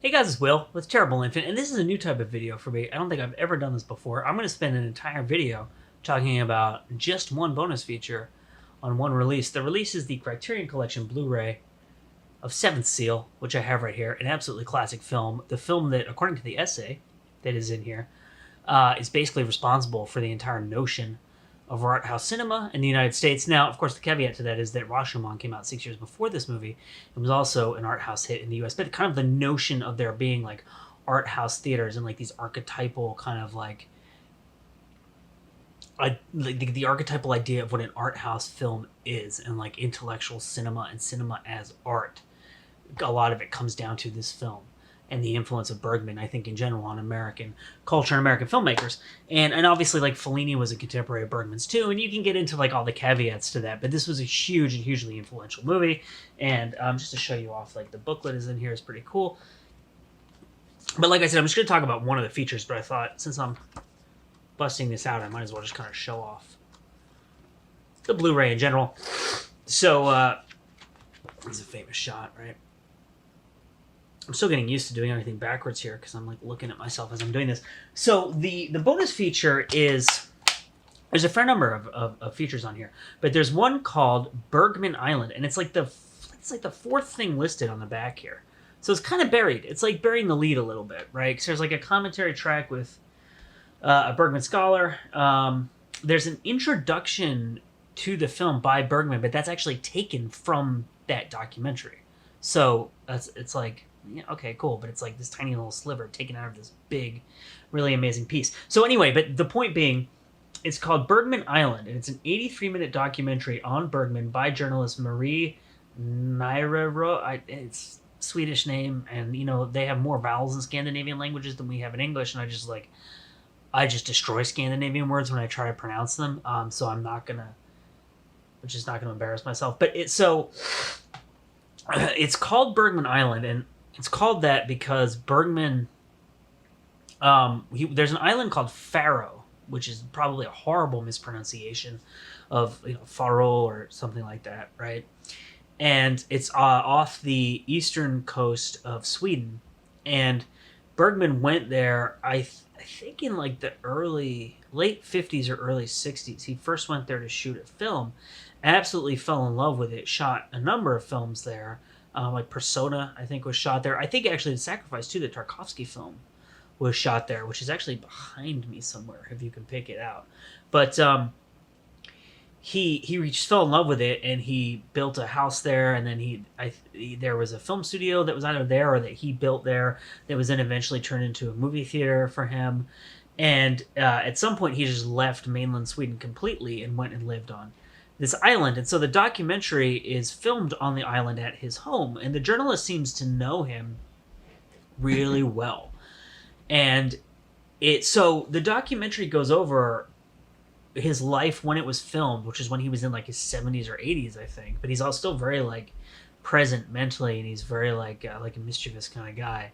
Hey guys, it's Will with Terrible Infant, and this is a new type of video for me. I don't think I've ever done this before. I'm going to spend an entire video talking about just one bonus feature on one release. The release is the Criterion Collection Blu-ray of Seventh Seal, which I have right here, an absolutely classic film. The film that, according to the essay that is in here, is basically responsible for the entire notion of art house cinema in the United States. Now, of course, the caveat to that is that Rashomon came out 6 years before this movie. It was also an art house hit in the U.S., but kind of the notion of there being like art house theaters and like these archetypal kind of like the archetypal idea of what an art house film is, and like intellectual cinema and cinema as art. A lot of it comes down to this film and the influence of Bergman, I think, in general, on American culture and American filmmakers. And obviously, like, Fellini was a contemporary of Bergman's too, and you can get into, like, all the caveats to that, but this was a huge and hugely influential movie. And just to show you off, like, the booklet is in here, is pretty cool. But like I said, I'm just going to talk about one of the features, but I thought, since I'm busting this out, I might as well just kind of show off the Blu-ray in general. So, this is a famous shot, right? I'm still getting used to doing everything backwards here because I'm like looking at myself as I'm doing this. So the bonus feature is, there's a fair number of features on here, but there's one called Bergman Island, and it's like the fourth thing listed on the back here. So it's kind of buried. It's like burying the lead a little bit, right? Because there's like a commentary track with a Bergman scholar. There's an introduction to the film by Bergman, but that's actually taken from that documentary. So it's like, yeah, okay, cool, but it's like this tiny little sliver taken out of this big, really amazing piece. So anyway, but the point being, it's called Bergman Island, and it's an 83-minute documentary on Bergman by journalist Marie Nairero. It's a Swedish name, and you know they have more vowels in Scandinavian languages than we have in English, and I just destroy Scandinavian words when I try to pronounce them. So I'm just not gonna embarrass myself. But it's called Bergman Island, and it's called that because Bergman, there's an island called Faro, which is probably a horrible mispronunciation of Faro or something like that, right? And it's off the eastern coast of Sweden. And Bergman went there, I think in like the late 50s or early 60s. He first went there to shoot a film, absolutely fell in love with it, shot a number of films there. Like Persona, I think, was shot there. I think actually The Sacrifice, too, the Tarkovsky film, was shot there, which is actually behind me somewhere, if you can pick it out. But he just fell in love with it, and he built a house there, and then there was a film studio that was either there or that he built there that was then eventually turned into a movie theater for him. And at some point, he just left mainland Sweden completely and went and lived on this island. And so the documentary is filmed on the island at his home, and the journalist seems to know him really well. And so the documentary goes over his life when it was filmed, which is when he was in like his 70s or 80s, I think. But he's all still very like present mentally, and he's very like a mischievous kind of guy.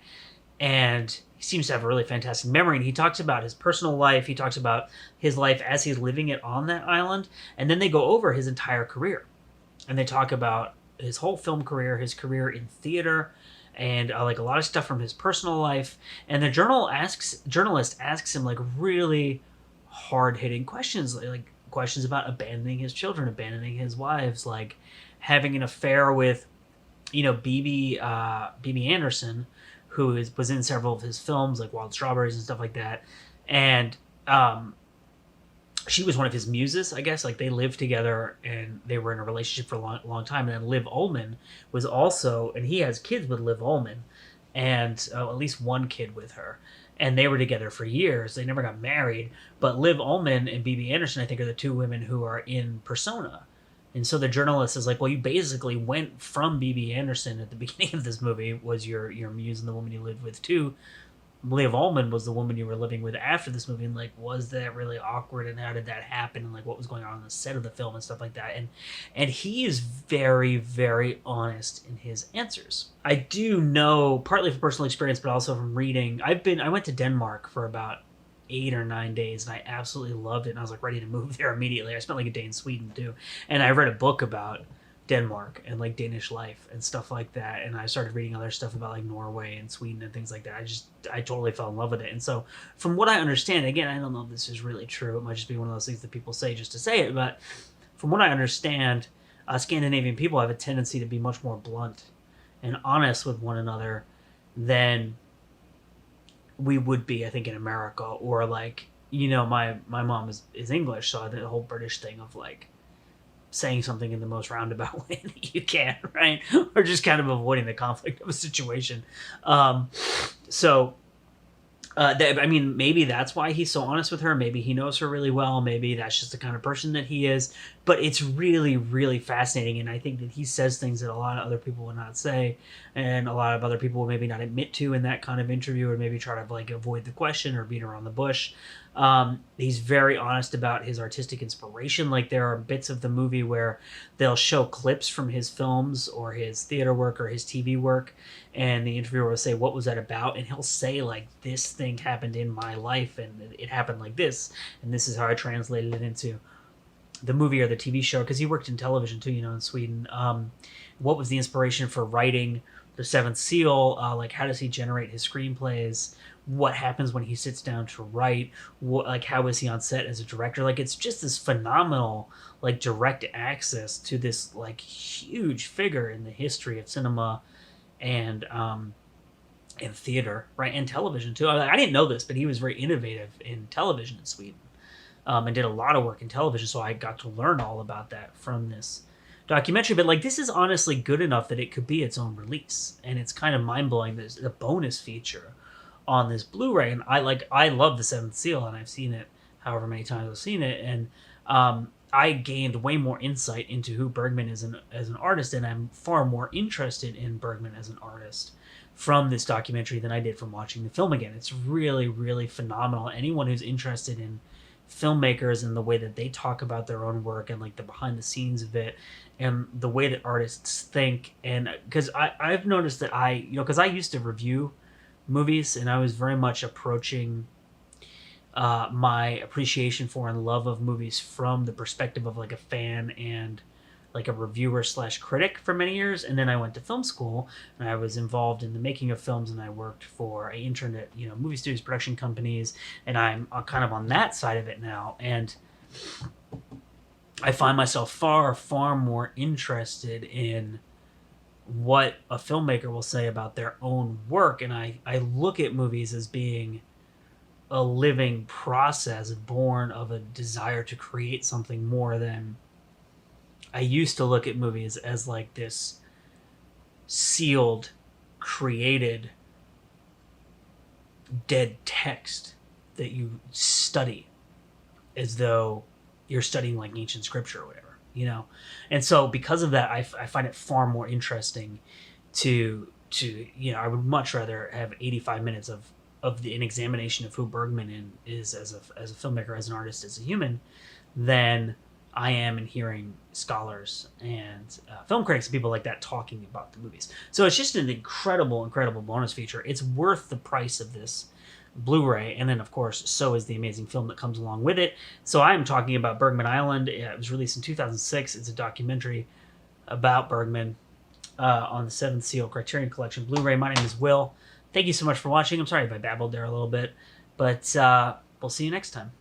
And he seems to have a really fantastic memory. And he talks about his personal life. He talks about his life as he's living it on that island. And then they go over his entire career. And they talk about his whole film career, his career in theater, and like a lot of stuff from his personal life. And the journalist asks him like really hard-hitting questions, like questions about abandoning his children, abandoning his wives, like having an affair with, Bibi Anderson, who was in several of his films, like Wild Strawberries and stuff like that. And she was one of his muses, I guess. Like, they lived together, and they were in a relationship for a long time. And then Liv Ullmann was also, and he has kids with Liv Ullmann, and at least one kid with her. And they were together for years. They never got married. But Liv Ullmann and Bibi Anderson, I think, are the two women who are in Persona. And so the journalist is like, well, you basically went from Bibi Anderson at the beginning of this movie, was your muse and the woman you lived with, to Liv Ullmann was the woman you were living with after this movie. And like, was that really awkward? And how did that happen? And like, what was going on the set of the film and stuff like that? And he is very, very honest in his answers. I do know, partly from personal experience, but also from reading. I went to Denmark for about 8 or 9 days, and I absolutely loved it, and I was like ready to move there immediately. I spent like a day in Sweden too, and I read a book about Denmark and like Danish life and stuff like that. And I started reading other stuff about like Norway and Sweden and things like that. I totally fell in love with it. And so from what I understand, again, I don't know if this is really true. It might just be one of those things that people say just to say it. But from what I understand, Scandinavian people have a tendency to be much more blunt and honest with one another than we would be, I think, in America. Or like, my mom is English, so the whole British thing of like saying something in the most roundabout way that you can, right? Or just kind of avoiding the conflict of a situation. So maybe that's why he's so honest with her. Maybe he knows her really well. Maybe that's just the kind of person that he is. But it's really, really fascinating. And I think that he says things that a lot of other people would not say. And a lot of other people would maybe not admit to in that kind of interview, or maybe try to like avoid the question or beat around the bush. He's very honest about his artistic inspiration. Like there are bits of the movie where they'll show clips from his films or his theater work or his TV work, and the interviewer will say, "What was that about?" And he'll say like, "This thing happened in my life, and it happened like this, and this is how I translated it into the movie or the TV show." Because he worked in television too, in Sweden. What was the inspiration for writing The Seventh Seal? Like, how does he generate his screenplays? What happens when he sits down to write? How is he on set as a director? Like, it's just this phenomenal, like, direct access to this, like, huge figure in the history of cinema and theater, right? And television, too. I didn't know this, but he was very innovative in television in Sweden, and did a lot of work in television, so I got to learn all about that from this documentary. But, like, this is honestly good enough that it could be its own release, and it's kind of mind-blowing. There's a bonus feature on this Blu-ray, and I love The Seventh Seal, and I've seen it however many times I've seen it, and I gained way more insight into who Bergman is as an artist, and I'm far more interested in Bergman as an artist from this documentary than I did from watching the film again. It's really, really phenomenal. Anyone who's interested in filmmakers and the way that they talk about their own work and like the behind the scenes of it and the way that artists think, and because I've noticed that because I used to review movies, and I was very much approaching my appreciation for and love of movies from the perspective of like a fan and like a reviewer / critic for many years. And then I went to film school, and I was involved in the making of films, and I worked for I interned at movie studios, production companies, and I'm kind of on that side of it now. And I find myself far, far more interested in what a filmmaker will say about their own work. And I look at movies as being a living process born of a desire to create something more than I used to look at movies as like this sealed, created, dead text that you study as though you're studying like ancient scripture or whatever. And so because of that, I find it far more interesting to I would much rather have 85 minutes of an examination of who Bergman is as a filmmaker, as an artist, as a human, than I am in hearing scholars and film critics and people like that talking about the movies. So it's just an incredible, incredible bonus feature. It's worth the price of this Blu-ray, and then of course so is the amazing film that comes along with it. So I'm talking about Bergman Island. It was released in 2006. It's a documentary about Bergman on the Seventh Seal Criterion Collection Blu-ray. My name is Will. Thank you so much for watching. I'm sorry if I babbled there a little bit, but we'll see you next time.